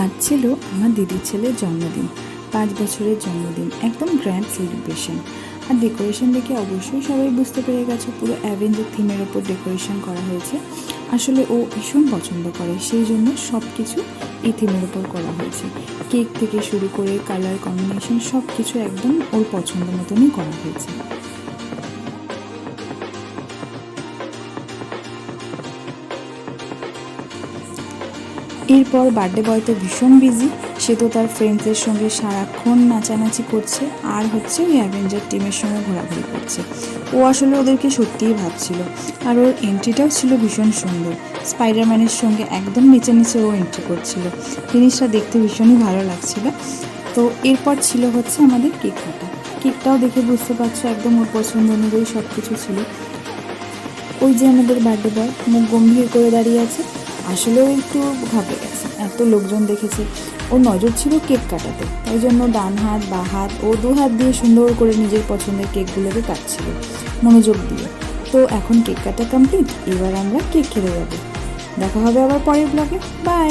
আজ ছিল আমার দিদির ছেলের জন্মদিন, 5 বছরের জন্মদিন, একদম গ্র্যান্ড সেলিব্রেশন। আর ডেকোরেশন দেখে অবশ্যই সবাই বুঝতে পেরে গেছে পুরো অ্যাভেঞ্জার থিমের ওপর ডেকোরেশন করা হয়েছে। আসলে ও ভীষণ পছন্দ করে, সেই জন্য সব কিছু এই থিমের ওপর করা হয়েছে। কেক থেকে শুরু করে কালার কম্বিনেশন সব কিছু একদম ওর পছন্দ মতনই করা হয়েছে। এরপর বার্থডে বয় তো ভীষণ বিজি, সে তো তার ফ্রেন্ডসের সঙ্গে সারাক্ষণ নাচানাচি করছে আর হচ্ছে ওই অ্যাভেঞ্জার টিমের সঙ্গে ঘোরাঘুরি করছে। ও আসলে ওদেরকে সত্যিই ভাবছিল। আর ওর এন্ট্রিটাও ছিল ভীষণ সুন্দর, স্পাইডারম্যানের সঙ্গে একদম নিচে নিচে ও এন্ট্রি করছিল। জিনিসটা দেখতে ভীষণই ভালো লাগছিল। তো এরপর ছিল হচ্ছে আমাদের কেক কাটা। কেকটাও দেখে বুঝতে পারছো একদম ওর পছন্দ অনুযায়ী সব কিছু ছিল। ওই যে আমাদের বার্থডে বয় মুখ গম্ভীর করে দাঁড়িয়ে আছে, আসলেও একটু ঘাবড়ে গেছে, এত লোকজন দেখেছে। ওর নজর ছিল কেক কাটাতে, তাই জন্য ডান হাত বা হাত ও 2 হাত দিয়ে সুন্দর করে নিজের পছন্দের কেকগুলোকে কাটছিল মনোযোগ দিয়ে। তো এখন কেক কাটা কমপ্লিট, এবার আমরা কেক খেতে যাবো। দেখা হবে আবার পরের ব্লগে। বাই।